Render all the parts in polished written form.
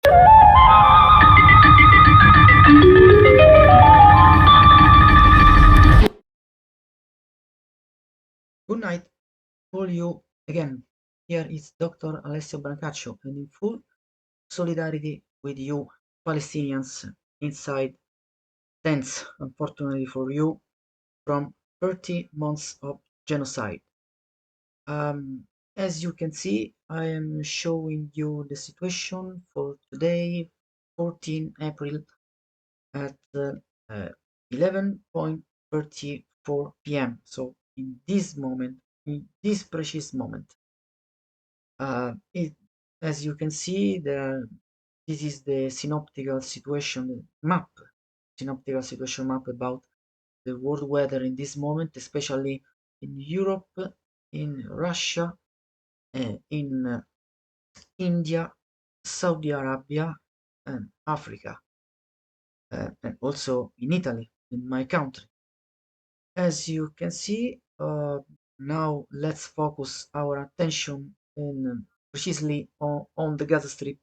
Good night, all you again. Here is Dr. Alessio Brancaccio, and in full solidarity with you Palestinians inside tents, unfortunately for you, from 30 months of genocide. As you can see, I am showing you the situation for today, 14 April at 11:34 p.m. So in this moment, in this precious moment, it, as you can see, this is the synoptical situation map, about the world weather in this moment, especially in Europe, in Russia, in India, Saudi Arabia, and Africa, and also in Italy, in my country. As you can see, now let's focus our attention precisely on the Gaza Strip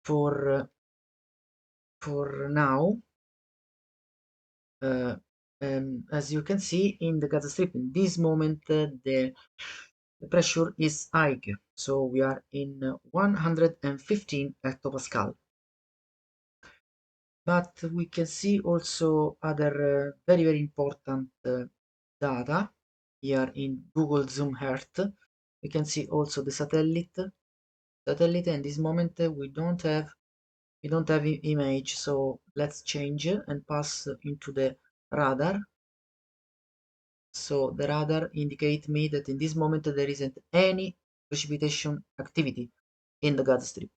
for now. As you can see in the Gaza Strip, in this moment, the pressure is high, so we are in 115 hectopascal. But we can see also other very important data here in Google Zoom Earth. We can see also the satellite. In this moment we don't have image, so let's change and pass into the radar. So the radar indicate me that in this moment there isn't any precipitation activity in the Gaza Strip.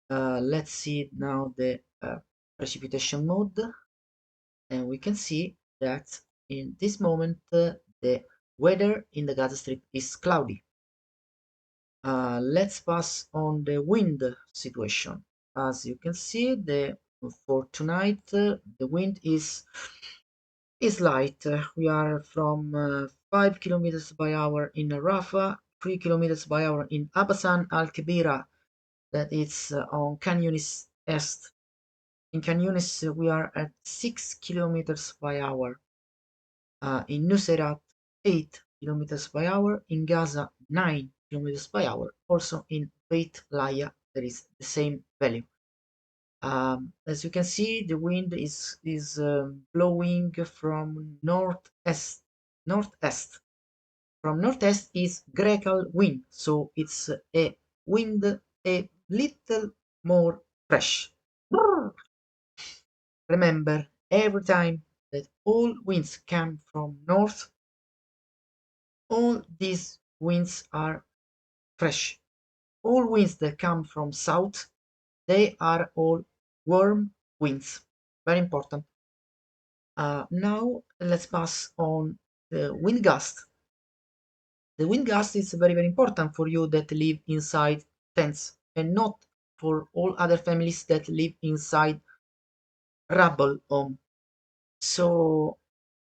Let's see now the precipitation mode, and we can see that in this moment the weather in the Gaza Strip is cloudy. Let's pass on the wind situation. As you can see, for tonight the wind is light. We are from 5 kilometers by hour in Rafah, 3 kilometers by hour in Abasan al-Kibira, that is on Khan Yunis Est. In Khan Yunis we are at 6 kilometers by hour. In Nuseirat 8 kilometers by hour. In Gaza 9 kilometers by hour. Also in Beit Laia there is the same value. As you can see, the wind is blowing from northeast. From northeast is Grecal wind, so it's a wind a little more fresh. Remember, every time that all winds come from north, all these winds are fresh. All winds that come from south, they are all warm winds. Very important. Now let's pass on the wind gust. The wind gust is very important for you that live inside tents, and not for all other families that live inside rubble home. So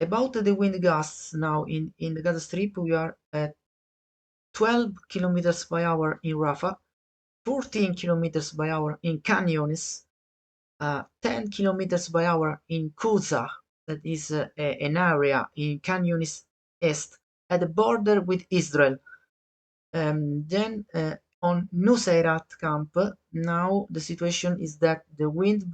about the wind gusts now in the Gaza Strip, we are at 12 kilometers by hour in Rafah, 14 kilometers by hour in Khan Younis, 10 kilometers by hour in Kuza, that is an area in Khan Yunis Est at the border with Israel. Then on Nuseirat camp, now the situation is that the wind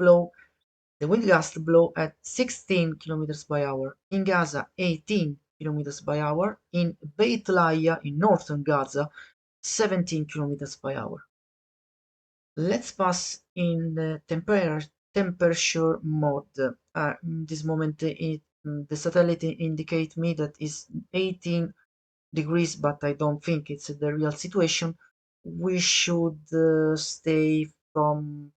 gust blow at 16 kilometers by hour. In Gaza, 18 kilometers by hour. In Beit Laia, in northern Gaza, 17 kilometers by hour. Let's pass in the temperature mode. This moment the satellite indicate me that is 18 degrees, but I don't think it's the real situation. We should stay from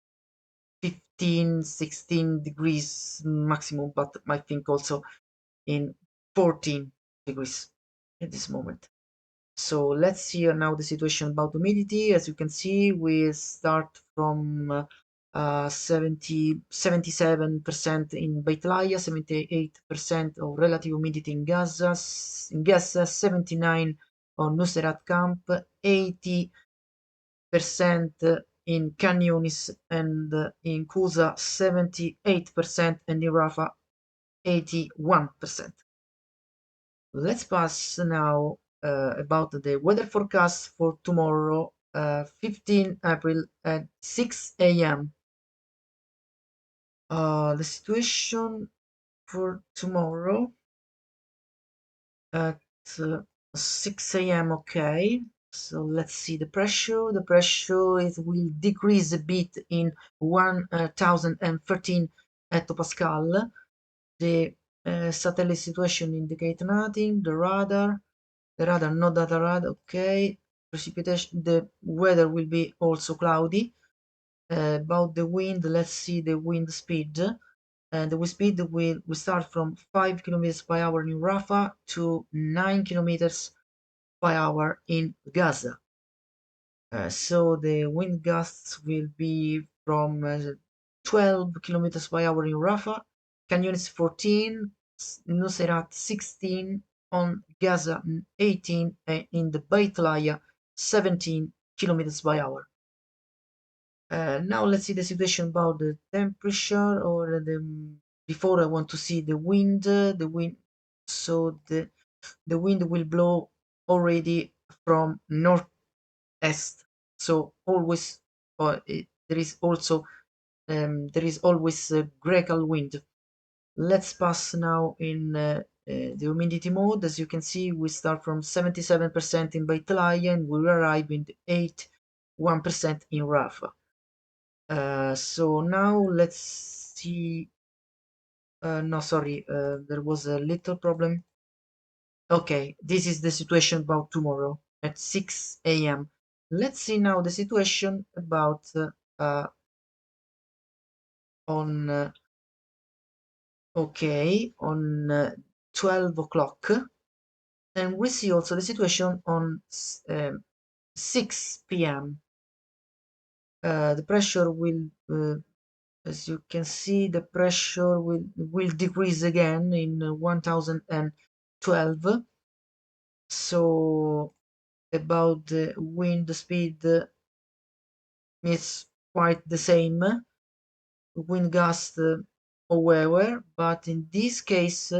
15, 16 degrees maximum, but I think also in 14 degrees at this moment. So let's see now the situation about humidity. As you can see, we start from 77% in Beit Laia, 78% of relative humidity in Gaza, 79 on Nuseirat camp, 80% in Khan Yunis and in Kusa 78% and in Rafah 81%. Let's pass now about the weather forecast for tomorrow, 15 April at 6 a.m. The situation for tomorrow at 6 a.m. Okay, so let's see the pressure. The pressure it will decrease a bit in 1013 hectopascal. The satellite situation indicate nothing. The radar, no data radar. Okay, precipitation. The weather will be also cloudy. About the wind, let's see the wind speed. And the wind speed will start from 5 kilometers per hour in Rafah to 9 kilometers per hour in Gaza. So the wind gusts will be from 12 kilometers per hour in Rafah, Khan Yunis 14, Nuseirat 16, on Gaza 18, and in the Beit Lahiya 17 kilometers per hour. Now let's see the situation about the temperature or the before I want to see the wind. The wind, so the wind will blow already from northeast. So always, there is also there is always a Grecal wind. Let's pass now in the humidity mode. As you can see, we start from 77% in Beit Lahiya and we arrive in 81% in Rafah. So now let's see. No, sorry, there was a little problem. Okay, this is the situation about tomorrow at 6 a.m. Let's see now the situation about on okay on 12 o'clock, and we see also the situation on 6 p.m. The pressure will as you can see, the pressure will decrease again in 1012. So about the wind speed is quite the same, wind gust however, but in this case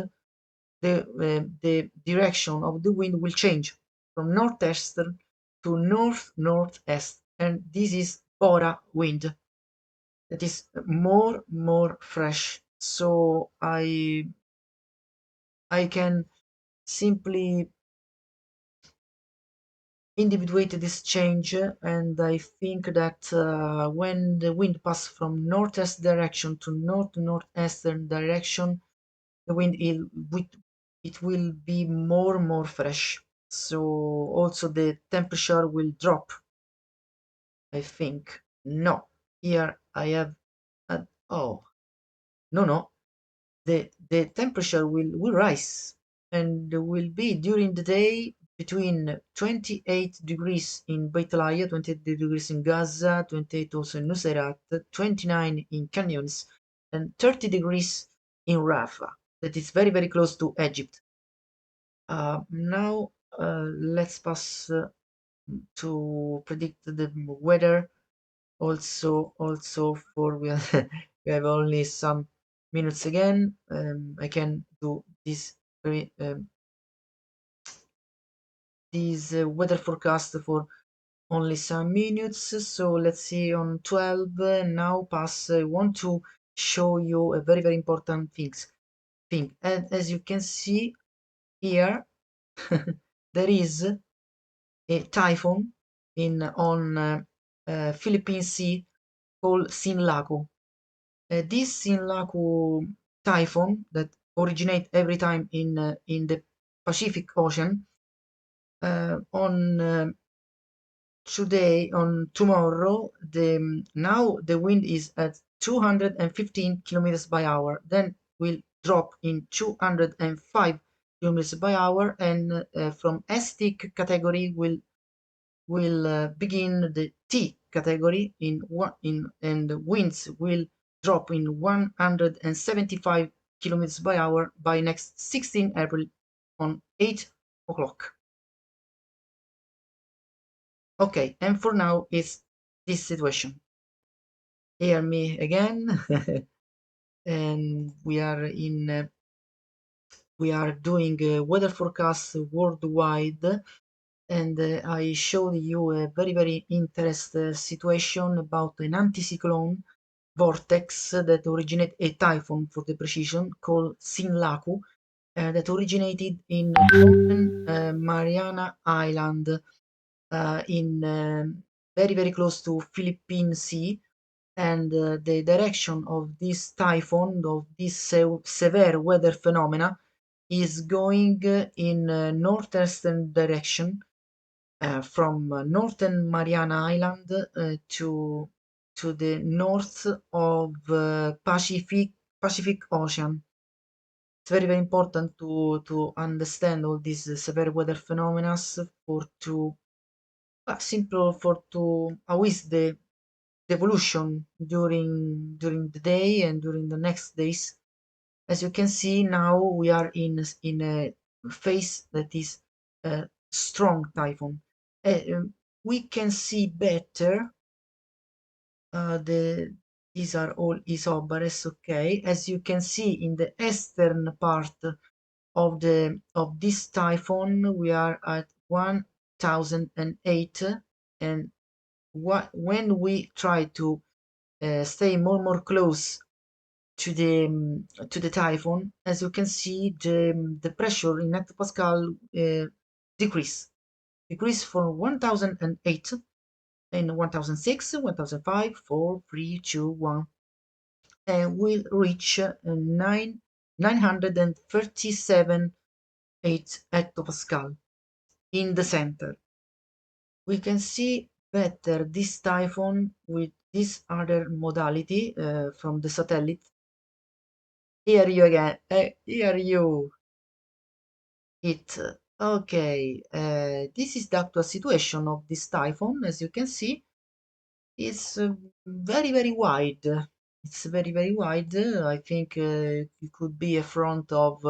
the direction of the wind will change from northeastern to north-northeast, and this is Bora wind. That is more fresh, so I can simply individuate this change, and I think that when the wind passes from northeast direction to north-northeastern direction, the wind it will be more fresh, so also the temperature will drop, I think. No, here I have oh no, the temperature will rise and will be during the day between 28 degrees in Beit Lahiya, 28 degrees in Gaza, 28 also in Nuseirat, 29 in Khan Yunis, and 30 degrees in Rafah. That is very close to Egypt. Now let's pass to predict the weather. Also for we have, we have only some minutes again. I can do this weather forecast for only some minutes. So let's see on 12 now pass. I want to show you a very important thing, and as you can see here there is a typhoon in on Philippine Sea called Sinlaku. This Sinlaku typhoon that originate every time in the Pacific Ocean on tomorrow now the wind is at 215 kilometers by hour, then will drop in 205 kilometers by hour, and from ST category will begin the T category and the winds will drop in 175 kilometers by hour by next 16 April on 8 o'clock. Okay, and for now it's this situation. Hear me again. And we are doing weather forecasts worldwide, and I showed you a very interesting situation about an anticyclone vortex that originated a typhoon for the precision called Sinlaku that originated in northern Mariana Island in very close to Philippine Sea, and the direction of this typhoon, of this severe weather phenomena, is going in northeastern direction from northern Mariana Island to the north of Pacific Ocean. It's very important to understand all these severe weather phenomena for to simple for to how is the evolution during the day and during the next days. As you can see now, we are in a phase that is a strong typhoon. We can see better the these are all isobares, okay. As you can see in the eastern part of this typhoon, we are at 1008, and when we try to stay more close to the typhoon, as you can see, the pressure in hectopascal decrease from 1008 and 1006, 1005, 4, 3, 2, 1, and will reach 937 8 hectopascal in the center. We can see better this typhoon with this other modality from the satellite. Here you again. Here you. It. Okay. This is the actual situation of this typhoon. As you can see, it's very wide. It's very wide. I think it could be a front of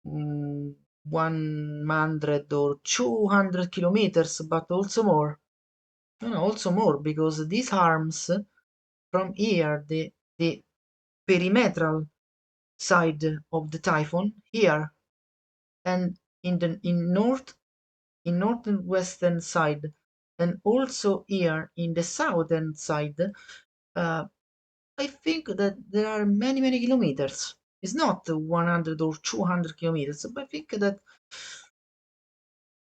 100 or 200 kilometers, but also more. No, also more, because these arms from here, the perimetral side of the typhoon here, and in northern western side, and also here in the southern side, uh, I think that there are many kilometers. It's not 100 or 200 kilometers, but I think that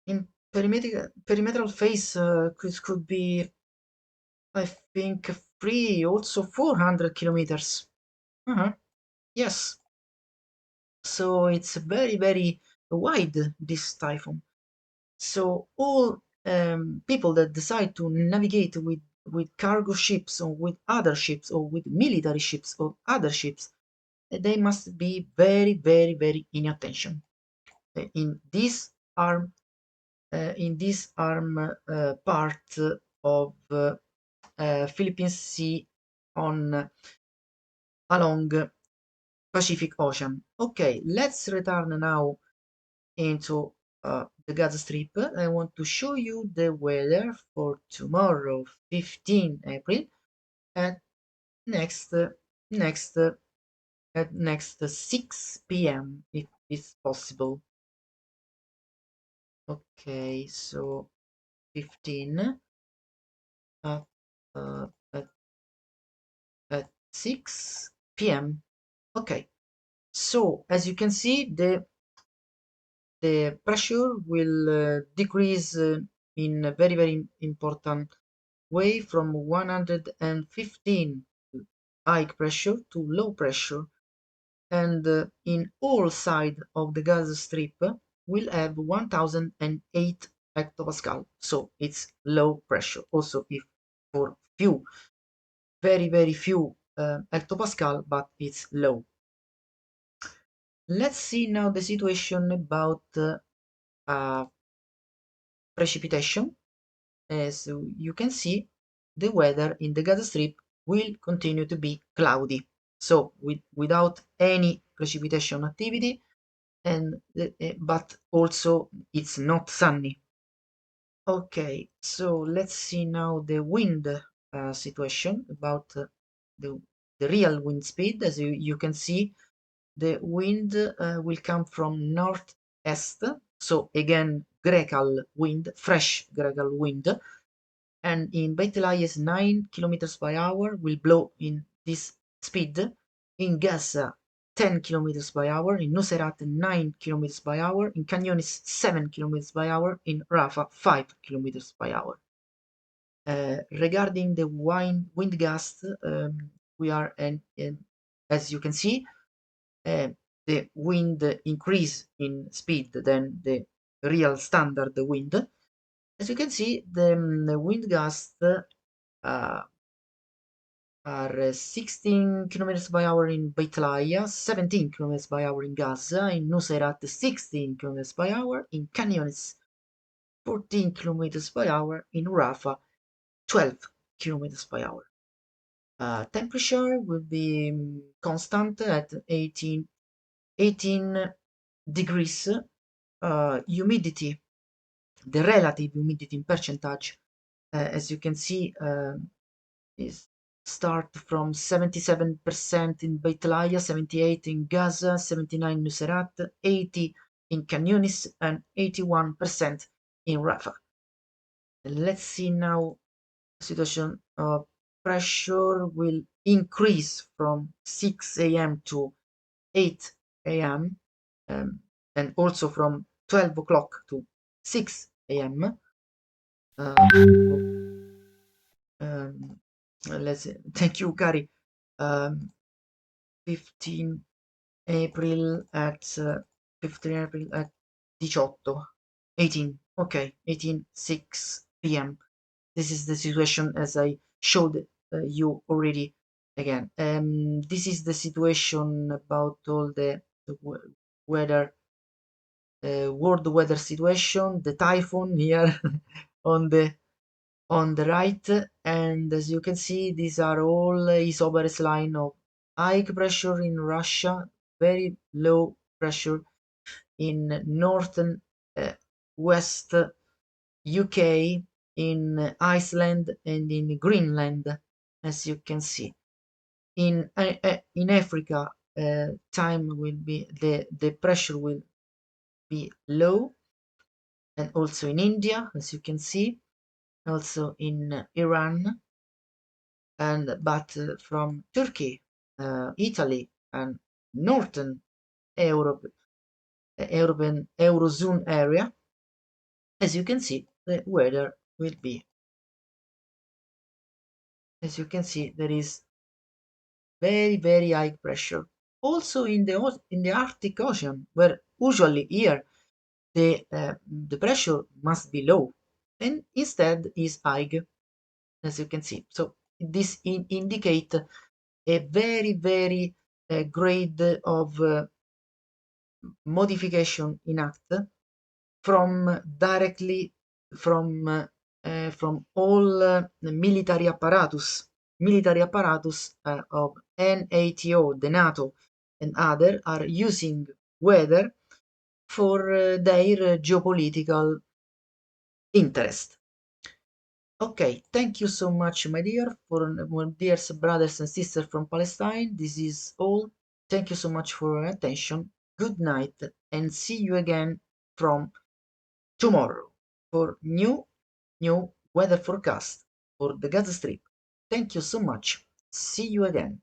in perimetral phase could be, I think, also 400 kilometers. Uh-huh. Yes. So it's very wide, this typhoon. So all people that decide to navigate with cargo ships or with other ships or with military ships or other ships, they must be very in attention in this arm part of Philippine Sea on along Pacific Ocean. Okay, let's return now into the Gaza Strip. I want to show you the weather for tomorrow, 15 April, at next next at next 6 p.m. if it's possible. Okay, so 15 at, uh, at, at 6 p.m. Okay, so as you can see, the pressure will decrease in a very important way from 115 high pressure to low pressure, and in all sides of the Gaza Strip will have 1008 hectopascal, so it's low pressure. Also, if for few, very few hectopascal, but it's low. Let's see now the situation about precipitation. As you can see, the weather in the Gaza Strip will continue to be cloudy, so without any precipitation activity, and but also it's not sunny. Okay, so let's see now the wind situation about the, the real wind speed. As you can see, the wind will come from northeast, so again gregal wind, fresh gregal wind, and in Beit Layes 9 kilometers by hour will blow in this speed, in Gaza 10 kilometers by hour, in Nuseirat 9 kilometers by hour, in Canyonis 7 kilometers by hour, in Rafah 5 kilometers by hour. Regarding the wind gust, we are, as you can see, the wind increase in speed than the real standard wind. As you can see, the wind gusts are 16 kilometers by hour in Beit Laia, 17 kilometers by hour in Gaza, in Nuseirat 16 kilometers by hour, in Canyonis 14 kilometers by hour, in Rafah 12 kilometers by hour. Temperature will be constant at 18 degrees. Humidity, the relative humidity in percentage, as you can see, is start from 77% in Beit Laia, 78 in Gaza, 79 Nuseirat, 80 in Canyonis, and 81% in Rafah. Let's see now situation of pressure will increase from 6 a.m. to 8 a.m. And also from 12 o'clock to 6 a.m. Let's see. Thank you, Cari. 15 April at 15 April at 18. Okay, 18 6 p.m. This is the situation as I showed you already. Again, this is the situation about all the weather, world weather situation, the typhoon here on the right, and as you can see, these are all isobarous line of high pressure in Russia, very low pressure in northern west UK, in Iceland, and in Greenland, as you can see. In Africa, time will be the pressure will be low, and also in India, as you can see, also in Iran, and but from Turkey, Italy, and northern Europe, European Eurozone area, as you can see, the weather will be. As you can see, there is very high pressure. Also in the Arctic Ocean, where usually here the pressure must be low, and instead is high, as you can see. So this indicate a very grade of modification in act from directly from all military apparatus of NATO, the NATO, and other are using weather for their geopolitical interest. Okay, thank you so much, my dear, for my dear brothers and sisters from Palestine. This is all. Thank you so much for your attention. Good night, and see you again from tomorrow for new weather forecast for the Gaza Strip. Thank you so much. See you again.